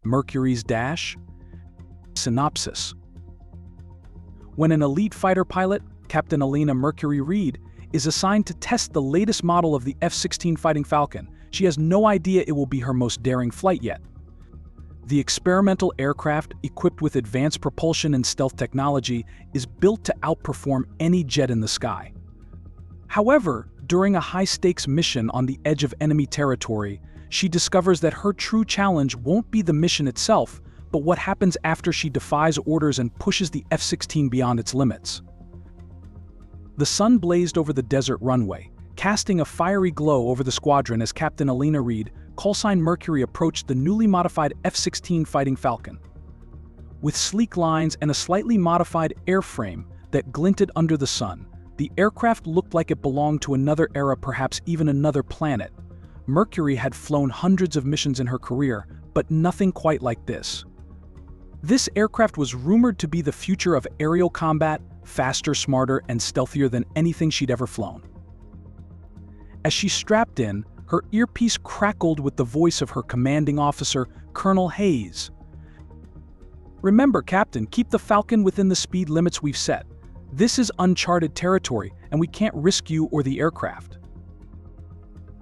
Mercury's dash? Synopsis. When an elite fighter pilot, Captain Elena Mercury Reed, is assigned to test the latest model of the F-16 Fighting Falcon, she has no idea it will be her most daring flight yet. The experimental aircraft, equipped with advanced propulsion and stealth technology, is built to outperform any jet in the sky. However, during a high-stakes mission on the edge of enemy territory, she discovers that her true challenge won't be the mission itself, but what happens after she defies orders and pushes the F-16 beyond its limits. The sun blazed over the desert runway, casting a fiery glow over the squadron as Captain Elena Reed, callsign Mercury, approached the newly modified F-16 Fighting Falcon. With sleek lines and a slightly modified airframe that glinted under the sun, the aircraft looked like it belonged to another era, perhaps even another planet. Mercury had flown hundreds of missions in her career, but nothing quite like this. This aircraft was rumored to be the future of aerial combat, faster, smarter, and stealthier than anything she'd ever flown. As she strapped in, her earpiece crackled with the voice of her commanding officer, Colonel Hayes. "Remember, Captain, keep the Falcon within the speed limits we've set. This is uncharted territory, and we can't risk you or the aircraft."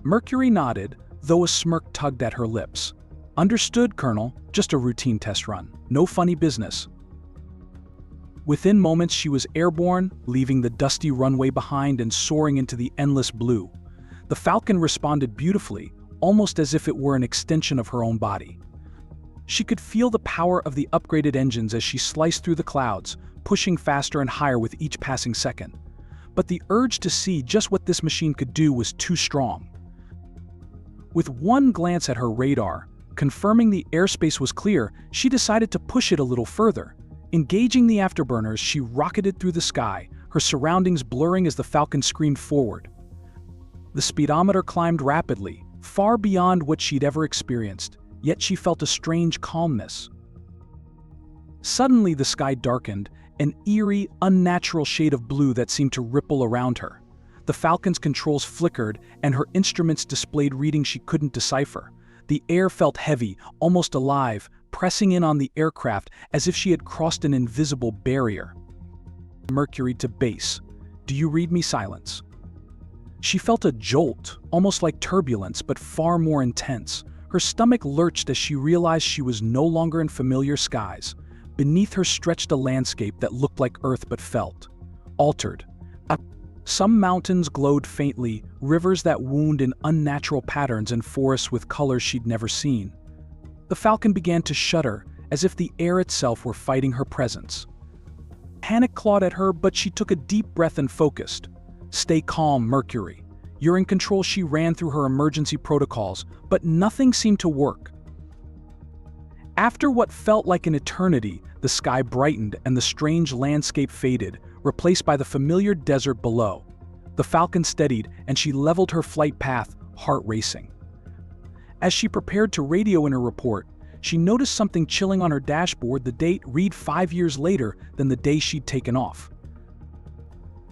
Mercury nodded, though a smirk tugged at her lips. "Understood, Colonel. Just a routine test run. No funny business." Within moments, she was airborne, leaving the dusty runway behind and soaring into the endless blue. The Falcon responded beautifully, almost as if it were an extension of her own body. She could feel the power of the upgraded engines as she sliced through the clouds, pushing faster and higher with each passing second. But the urge to see just what this machine could do was too strong. With one glance at her radar, confirming the airspace was clear, she decided to push it a little further. Engaging the afterburners, she rocketed through the sky, her surroundings blurring as the Falcon screamed forward. The speedometer climbed rapidly, far beyond what she'd ever experienced, yet she felt a strange calmness. Suddenly the sky darkened, an eerie, unnatural shade of blue that seemed to ripple around her. The Falcon's controls flickered, and her instruments displayed readings she couldn't decipher. The air felt heavy, almost alive, pressing in on the aircraft as if she had crossed an invisible barrier. "Mercury to base. Do you read me?" Silence. She felt a jolt, almost like turbulence, but far more intense. Her stomach lurched as she realized she was no longer in familiar skies. Beneath her stretched a landscape that looked like Earth but felt altered. Some mountains glowed faintly, rivers that wound in unnatural patterns, and forests with colors she'd never seen. The Falcon began to shudder, as if the air itself were fighting her presence. Panic clawed at her, but she took a deep breath and focused. "Stay calm, Mercury. You're in control." She ran through her emergency protocols, but nothing seemed to work. After what felt like an eternity, the sky brightened and the strange landscape faded, replaced by the familiar desert below. The Falcon steadied, and she leveled her flight path, heart racing. As she prepared to radio in her report, she noticed something chilling on her dashboard. The date read 5 years later than the day she'd taken off.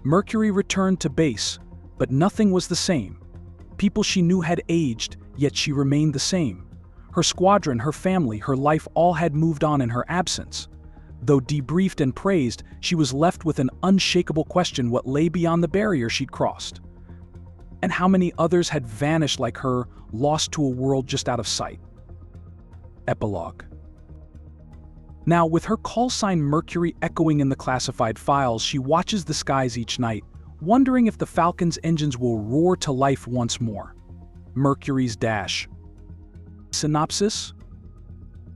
Mercury returned to base, but nothing was the same. People she knew had aged, yet she remained the same. Her squadron, her family, her life all had moved on in her absence. Though debriefed and praised, she was left with an unshakable question: what lay beyond the barrier she'd crossed? And how many others had vanished like her, lost to a world just out of sight? Epilogue. Now, with her call sign Mercury echoing in the classified files, she watches the skies each night, wondering if the Falcon's engines will roar to life once more. Mercury's dash. Synopsis.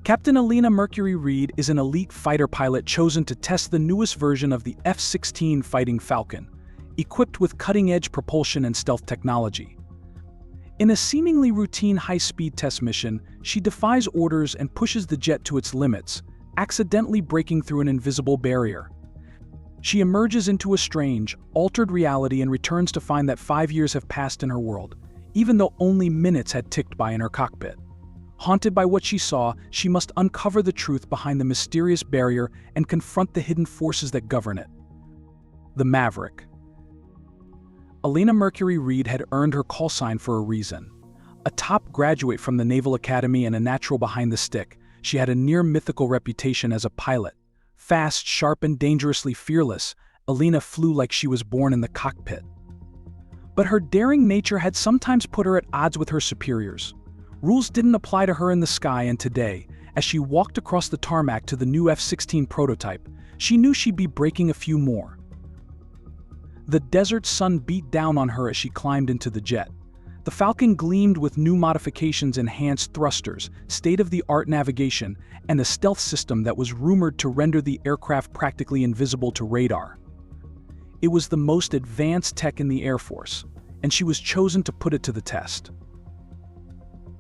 Captain Elena Mercury Reed is an elite fighter pilot chosen to test the newest version of the F-16 Fighting Falcon, equipped with cutting-edge propulsion and stealth technology. In a seemingly routine high-speed test mission, she defies orders and pushes the jet to its limits, accidentally breaking through an invisible barrier. She emerges into a strange, altered reality and returns to find that 5 years have passed in her world, even though only minutes had ticked by in her cockpit. Haunted by what she saw, she must uncover the truth behind the mysterious barrier and confront the hidden forces that govern it. The Maverick. Elena Mercury Reed had earned her call sign for a reason. A top graduate from the Naval Academy and a natural behind the stick, She had a near-mythical reputation as a pilot. Fast, sharp, and dangerously fearless, Elena flew like she was born in the cockpit. But her daring nature had sometimes put her at odds with her superiors. Rules didn't apply to her in the sky, and today, as she walked across the tarmac to the new F-16 prototype, she knew she'd be breaking a few more. The desert sun beat down on her as she climbed into the jet. The Falcon gleamed with new modifications, enhanced thrusters, state-of-the-art navigation, and a stealth system that was rumored to render the aircraft practically invisible to radar. It was the most advanced tech in the Air Force, and she was chosen to put it to the test.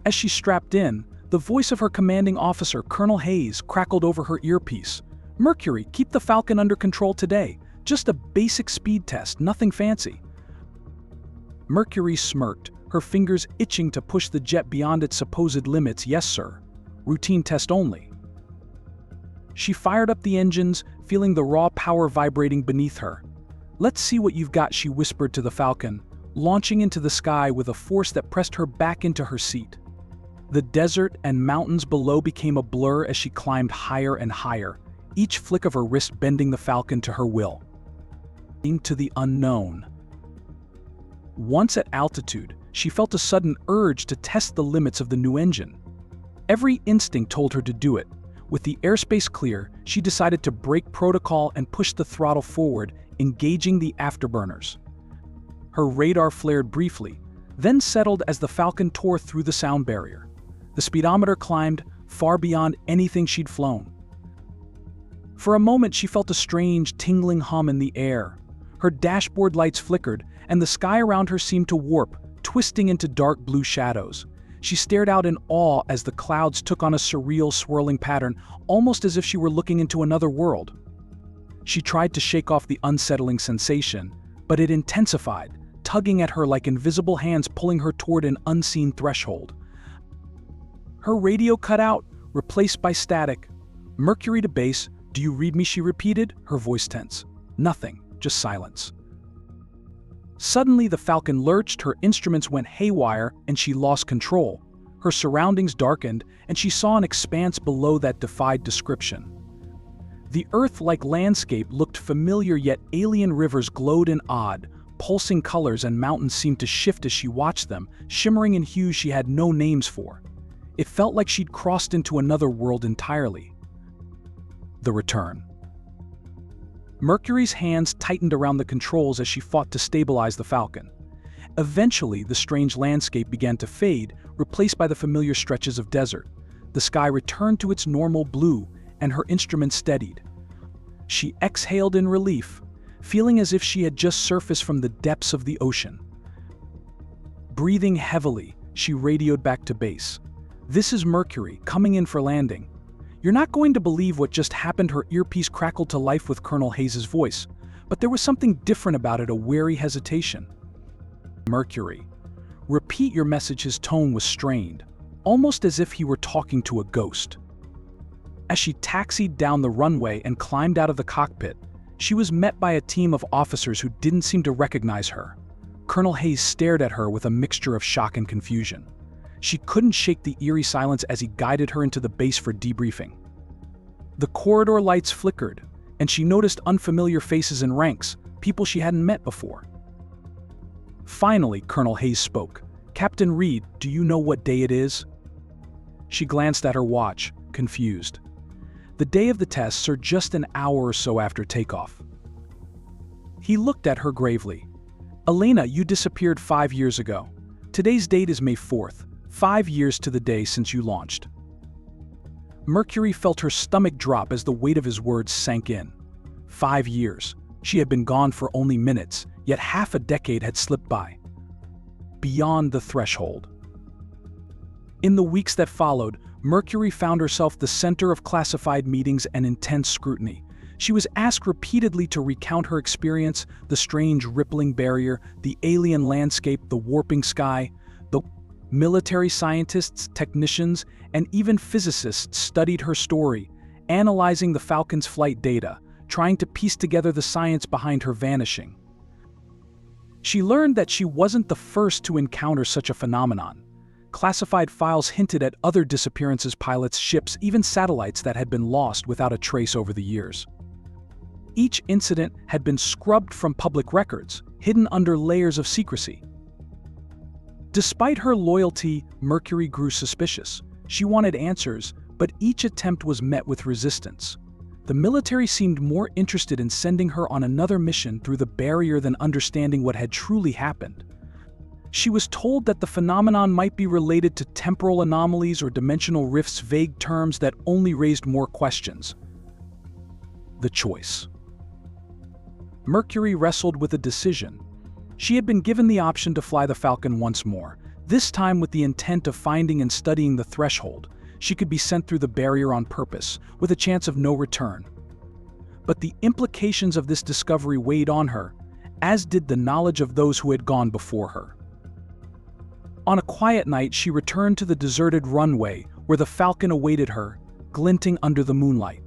As she strapped in, the voice of her commanding officer, Colonel Hayes, crackled over her earpiece. "Mercury, keep the Falcon under control today. Just a basic speed test, nothing fancy." Mercury smirked, her fingers itching to push the jet beyond its supposed limits. "Yes, sir. Routine test only." She fired up the engines, feeling the raw power vibrating beneath her. "Let's see what you've got," she whispered to the Falcon, launching into the sky with a force that pressed her back into her seat. The desert and mountains below became a blur as she climbed higher and higher, each flick of her wrist bending the Falcon to her will. Into the unknown. Once at altitude, she felt a sudden urge to test the limits of the new engine. Every instinct told her to do it. With the airspace clear, she decided to break protocol and push the throttle forward, engaging the afterburners. Her radar flared briefly, then settled as the Falcon tore through the sound barrier. The speedometer climbed, far beyond anything she'd flown. For a moment, she felt a strange, tingling hum in the air. Her dashboard lights flickered, and the sky around her seemed to warp, twisting into dark blue shadows. She stared out in awe as the clouds took on a surreal, swirling pattern, almost as if she were looking into another world. She tried to shake off the unsettling sensation, but it intensified, tugging at her like invisible hands pulling her toward an unseen threshold. Her radio cut out, replaced by static. "Mercury to base, do you read me?" she repeated, her voice tense. "Nothing, just silence." Suddenly, the Falcon lurched, her instruments went haywire, and she lost control. Her surroundings darkened, and she saw an expanse below that defied description. The Earth-like landscape looked familiar, yet alien rivers glowed in odd, pulsing colors, and mountains seemed to shift as she watched them, shimmering in hues she had no names for. It felt like she'd crossed into another world entirely. The return. Mercury's hands tightened around the controls as she fought to stabilize the Falcon. Eventually, the strange landscape began to fade, replaced by the familiar stretches of desert. The sky returned to its normal blue, and her instruments steadied. She exhaled in relief, feeling as if she had just surfaced from the depths of the ocean. Breathing heavily, she radioed back to base. "This is Mercury, coming in for landing. You're not going to believe what just happened." Her earpiece crackled to life with Colonel Hayes' voice, but there was something different about it, a wary hesitation. "Mercury, repeat your message." His tone was strained, almost as if he were talking to a ghost. As she taxied down the runway and climbed out of the cockpit, she was met by a team of officers who didn't seem to recognize her. Colonel Hayes stared at her with a mixture of shock and confusion. She couldn't shake the eerie silence as he guided her into the base for debriefing. The corridor lights flickered, and she noticed unfamiliar faces and ranks, people she hadn't met before. Finally, Colonel Hayes spoke. "Captain Reed, do you know what day it is?" She glanced at her watch, confused. "The day of the test, sir, just an hour or so after takeoff." He looked at her gravely. "Elena, you disappeared 5 years ago. Today's date is May 4th. 5 years to the day since you launched." Mercury felt her stomach drop as the weight of his words sank in. 5 years. She had been gone for only minutes, yet half a decade had slipped by. Beyond the threshold. In the weeks that followed, Mercury found herself the center of classified meetings and intense scrutiny. She was asked repeatedly to recount her experience, the strange rippling barrier, the alien landscape, the warping sky. The military scientists, technicians, and even physicists studied her story, analyzing the Falcon's flight data, trying to piece together the science behind her vanishing. She learned that she wasn't the first to encounter such a phenomenon. Classified files hinted at other disappearances, pilots, ships, even satellites that had been lost without a trace over the years. Each incident had been scrubbed from public records, hidden under layers of secrecy. Despite her loyalty, Mercury grew suspicious. She wanted answers, but each attempt was met with resistance. The military seemed more interested in sending her on another mission through the barrier than understanding what had truly happened. She was told that the phenomenon might be related to temporal anomalies or dimensional rifts, vague terms that only raised more questions. The choice. Mercury wrestled with a decision. She had been given the option to fly the Falcon once more, this time with the intent of finding and studying the threshold. She could be sent through the barrier on purpose, with a chance of no return. But the implications of this discovery weighed on her, as did the knowledge of those who had gone before her. On a quiet night, she returned to the deserted runway where the Falcon awaited her, glinting under the moonlight.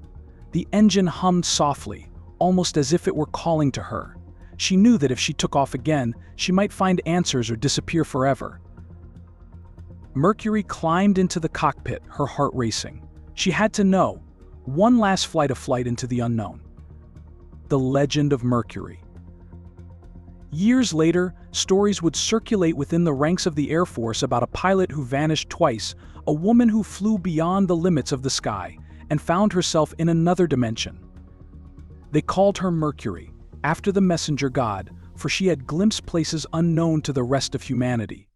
The engine hummed softly, almost as if it were calling to her. She knew that if she took off again, she might find answers or disappear forever. Mercury climbed into the cockpit, her heart racing. She had to know. One last flight into the unknown. The legend of Mercury. Years later, stories would circulate within the ranks of the Air Force about a pilot who vanished twice, a woman who flew beyond the limits of the sky and found herself in another dimension. They called her Mercury, after the messenger god, for she had glimpsed places unknown to the rest of humanity.